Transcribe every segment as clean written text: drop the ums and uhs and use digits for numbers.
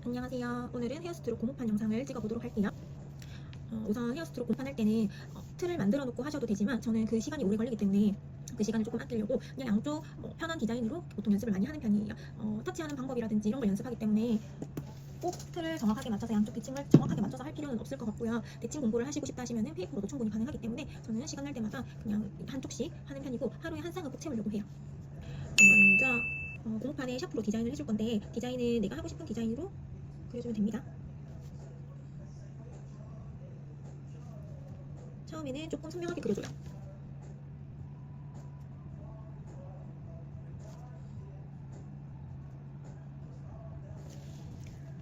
안녕하세요. 오늘은 헤어스트록 공모판 영상을 찍어보도록 할게요. 우선 헤어스트록 공판 할 때는 틀을 만들어 놓고 하셔도 되지만 저는 그 시간이 오래 걸리기 때문에 그 시간을 조금 아끼려고 그냥 양쪽 편한 디자인으로 보통 연습을 많이 하는 편이에요. 터치하는 방법이라든지 이런 걸 연습하기 때문에 꼭 틀을 정확하게 맞춰서 양쪽 대칭을 정확하게 맞춰서 할 필요는 없을 것 같고요. 대칭 공부를 하시고 싶다 하시면 페이퍼로도 충분히 가능하기 때문에 저는 시간 날 때마다 그냥 한쪽씩 하는 편이고 하루에 한 쌍은 꼭 채우려고 해요. 먼저 공판에 샤프로 디자인을 해줄 건데 디자인은 내가 하고 싶은 디자인으로 그려주면 됩니다. 처음에는 조금 선명하게 그려줘요.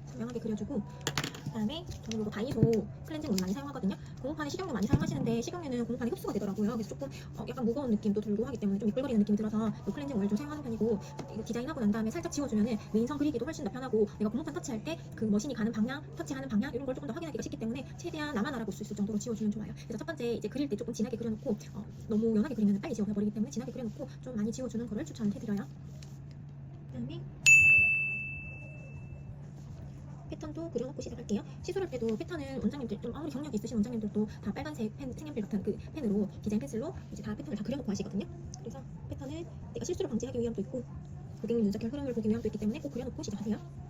선명하게 그려주고 그다음에 저는 이거 다이소 클렌징 오일 많이 사용하거든요. 공무판에 식용유 많이 사용하시는데 식용유는 공무판에 흡수가 되더라고요. 그래서 조금 약간 무거운 느낌도 들고 하기 때문에 좀 미끌거리는 느낌이 들어서 이 클렌징 오일 좀 사용하는 편이고, 이거 디자인하고 난 다음에 살짝 지워주면은 메인선 그리기도 훨씬 더 편하고 내가 공무판 터치할 때 그 머신이 가는 방향, 터치하는 방향 이런 걸 조금 더 확인하기가 쉽기 때문에 최대한 나만 알아볼 수 있을 정도로 지워주면 좋아요. 그래서 첫 번째 이제 그릴 때 조금 진하게 그려놓고 너무 연하게 그리면 빨리 지워버리기 때문에 진하게 그려놓고 좀 많이 지워주는 거를 추천을 해드려요. 그다음에 패턴도 그려놓고 시작할게요. 시술할 때도 패턴은 원장님들 좀 아무리 경력이 있으신 원장님들도 다 빨간색 펜, 색연필 같은 그 펜으로 디자인 펜슬로 이제 다 패턴을 다 그려놓고 하시거든요. 그래서 패턴은 내가 실수를 방지하기 위함도 있고 고객님 눈썹결 흐름을 보기 위함도 있기 때문에 꼭 그려놓고 시작하세요.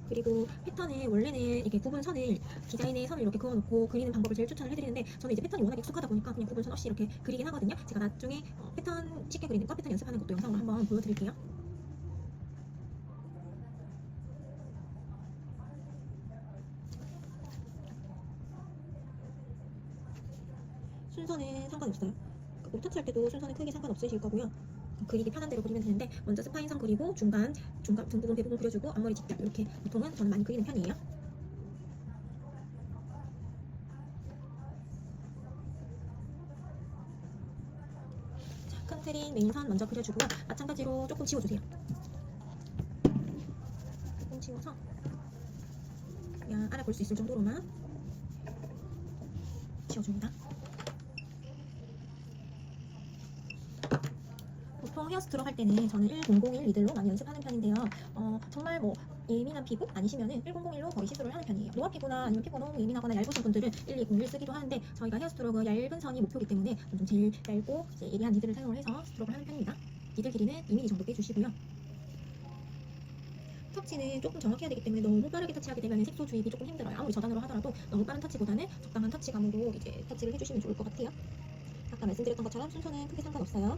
그리고 패턴은 원래는 이렇게 굽은 선을 디자인의 선을 이렇게 그어놓고 그리는 방법을 제일 추천을 해드리는데 저는 이제 패턴이 워낙 익숙하다 보니까 그냥 굽은 선 없이 이렇게 그리긴 하거든요. 제가 나중에 패턴 쉽게 그리는 거, 패턴 연습하는 것도 영상으로 한번 보여드릴게요. 순서는 상관없어요. 옷 터치할 때도 순서는 크게 상관없으실 거고요. 그리기 편한 대로 그리면 되는데 먼저 스파인선 그리고 중간 등 부분 대부분 그려주고 앞머리 직접 이렇게 보통은 저는 많이 그리는 편이에요. 자, 큰 틀인 메인선 먼저 그려주고요. 마찬가지로 조금 지워주세요. 조금 지워서 그냥 알아볼 수 있을 정도로만 지워줍니다. 보통 헤어스트록 할 때는 저는 1001 리들로 많이 연습하는 편인데요. 정말 뭐 예민한 피부 아니시면은 1001로 거의 시술을 하는 편이에요. 노화 피부나 아니면 피부가 너무 예민하거나 얇으신 분들은 1201 쓰기도 하는데 저희가 헤어스트록은 얇은 선이 목표이기 때문에 좀 제일 얇고 이제 예리한 니들을 사용을 해서 스트록을 하는 편입니다. 니들 길이는 2mm 정도 빼주시고요. 터치는 조금 정확해야 되기 때문에 너무 빠르게 터치하게 되면 색소 주입이 조금 힘들어요. 아무리 저단으로 하더라도 너무 빠른 터치보다는 적당한 터치감으로 이제 터치를 해주시면 좋을 것 같아요. 아까 말씀드렸던 것처럼 순서는 크게 상관없어요.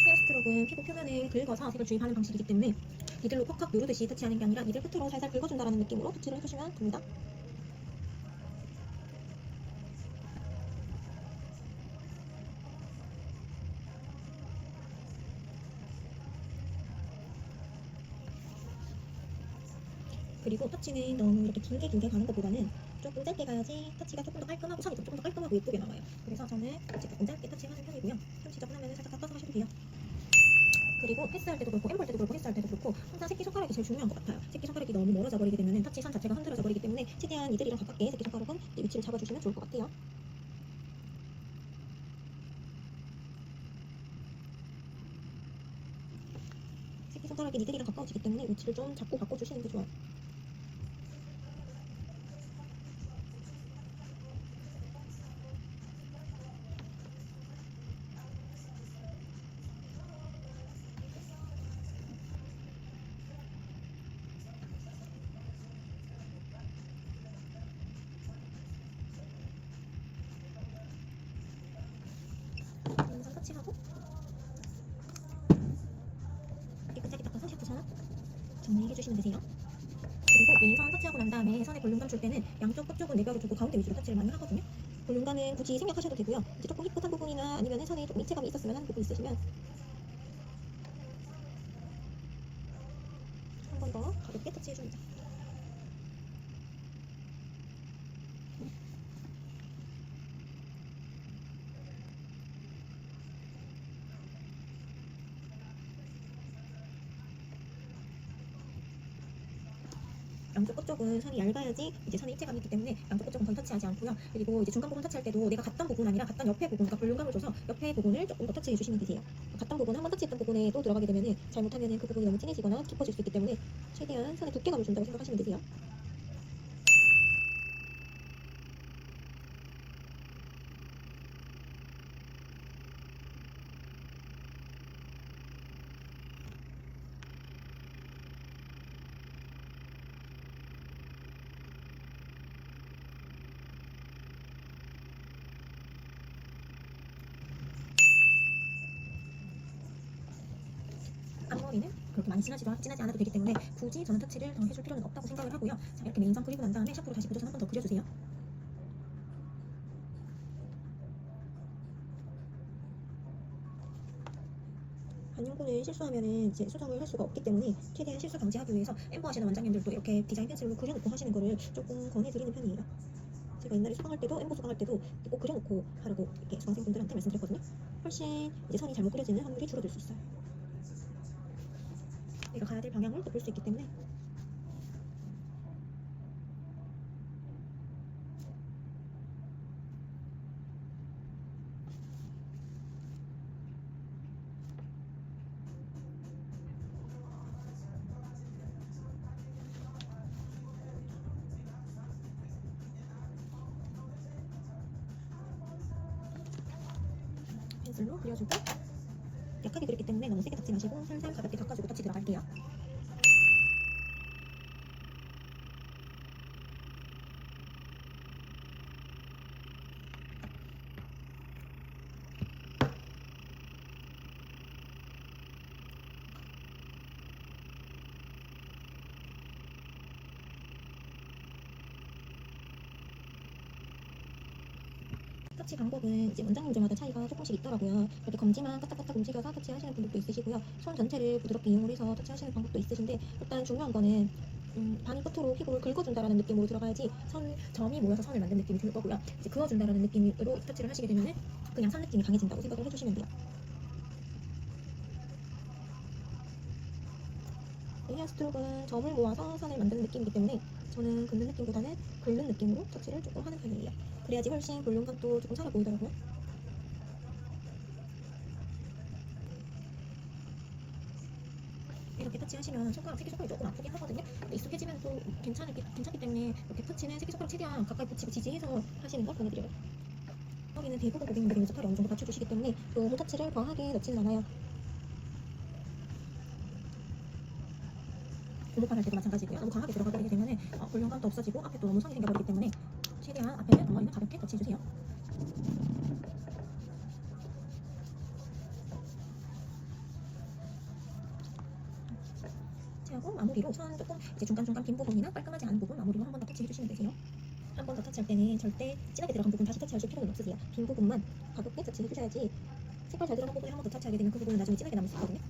헤어스트록은 피부 표면에 긁어서 색을 주입하는 방식이기 때문에 니들로 팍팍 누르듯이 터치하는 게 아니라 니들 끝으로 살살 긁어준다는 느낌으로 터치를 해주시면 됩니다. 그리고 터치는 너무 이렇게 길게 가는 것보다는 조금 짧게 가야지 터치가 조금 더 깔끔하고 선이 조금 더 깔끔하고 예쁘게 나와요. 그래서 저는 조금 짧게 터치하는 편이고요. 좀 지저분하면 살짝 깎아서 하셔도 돼요. 그리고 패스할 때도 그렇고 엠볼 때도 그렇고 패스할 때도 그렇고 항상 새끼손가락이 제일 중요한 것 같아요. 새끼손가락이 너무 멀어져 버리게 되면 터치 선 자체가 흔들어져 버리기 때문에 최대한 이들이랑 가깝게 새끼손가락은 위치를 잡아주시면 좋을 것 같아요. 새끼손가락이 니들이랑 가까워지기 때문에 위치를 좀 잡고 바꿔주시는 게 좋아요. 정리해주시면 되세요. 그리고 메인선 터치하고 난 다음에 선에 볼륨감 줄 때는 양쪽 끝쪽은 내벽을 두고 가운데 위주로 터치를 많이 하거든요. 볼륨감은 굳이 생략하셔도 되고요. 이제 조금 힙한 부분이나 아니면 선에 조금 입체감이 있었으면 하는 부분 있으시면 한 번 더 가볍게 터치해줍니다. 양쪽 끝쪽은 선이 얇아야지 이제 선에 입체감이 있기 때문에 양쪽 끝쪽은 거의 터치하지 않고요. 그리고 이제 중간 부분 터치할 때도 내가 갔던 부분 아니라 갔던 옆에 부분, 그러니까 볼륨감을 줘서 옆에 부분을 조금 더 터치해 주시면 되세요. 갔던 부분, 한번 터치했던 부분에 또 들어가게 되면은 잘못하면은 그 부분이 너무 진해지거나 깊어질 수 있기 때문에 최대한 선에 두께감을 준다고 생각하시면 되세요. 앞머리는 그렇게 많이 진하지 않아도 되기 때문에 굳이 저는 터치를 더 해줄 필요는 없다고 생각을 하고요. 자, 이렇게 메인선 그리고 난 다음에 샤프로 다시 묻어서 한 번 더 그려주세요. 반영구는 실수하면은 이제 수정을 할 수가 없기 때문에 최대한 실수 방지하기 위해서 엠버 하시는 원장님들도 이렇게 디자인 펜슬로 그려놓고 하시는 거를 조금 권해드리는 편이에요. 제가 옛날에 수강할 때도 엠버 수강할 때도 꼭 그려놓고 하라고 이렇게 수강생분들한테 말씀드렸거든요. 훨씬 이제 선이 잘못 그려지는 확률이 줄어들 수 있어요. 내가 가야 될 방향을 볼 수 있기 때문에 펜슬로 그려주고 약하게 그렸기 때문에 너무 세게 닦지 마시고 살살 가볍게 닦아주고 터치 들어갈게요. 터치 방법은 이제 원장님들마다 차이가 조금씩 있더라고요. 이렇게 검지만 까딱까딱 움직여서 터치하시는 분들도 있으시고요. 손 전체를 부드럽게 이용을 해서 터치하시는 방법도 있으신데 일단 중요한 거는 방이 끝으로 피부를 긁어준다라는 느낌으로 들어가야지 점이 모여서 선을 만든 느낌이 들 거고요. 이제 그어준다라는 느낌으로 터치를 하시게 되면은 그냥 선 느낌이 강해진다고 생각을 해주시면 돼요. 헤어스트록은 점을 모아서 선을 만드는 느낌이기 때문에 저는 긁는 느낌보다는 긁는 느낌으로 터치를 조금 하는 편이에요. 그래야지 훨씬 볼륨감도 조금 살아 보이더라고요. 이렇게 터치하시면 손가락 새끼손가락이 조금 아프긴 하거든요. 근데 익숙해지면 또 괜찮기 때문에 이렇게 터치는 새끼손가락 최대한 가까이 붙이고 지지해서 하시는 걸 권해드려요. 여기는 대부분 고객님들이 연습하를 어느 정도 받쳐주시기 때문에 너무 터치를 과하게 넣지는 않아요. 고무판 할 때도 마찬가지고요. 너무 강하게 들어가게 되면 볼륨감도 없어지고 앞에 또 너무 선이 생겨버리기 때문에 최대한 앞에는 앞머리는 가볍게 터치해주세요. 하고 마무리로 선 조금 이제 중간중간 빈 부분이나 깔끔하지 않은 부분 마무리로 한 번 더 터치해주시면 되세요. 한 번 더 터치할 때는 절대 진하게 들어간 부분 다시 터치하실 필요는 없으세요. 빈 부분만 가볍게 터치해주셔야지 색깔 잘 들어간 부분에 한 번 더 터치하게 되면 그 부분은 나중에 진하게 남을 수 있거든요.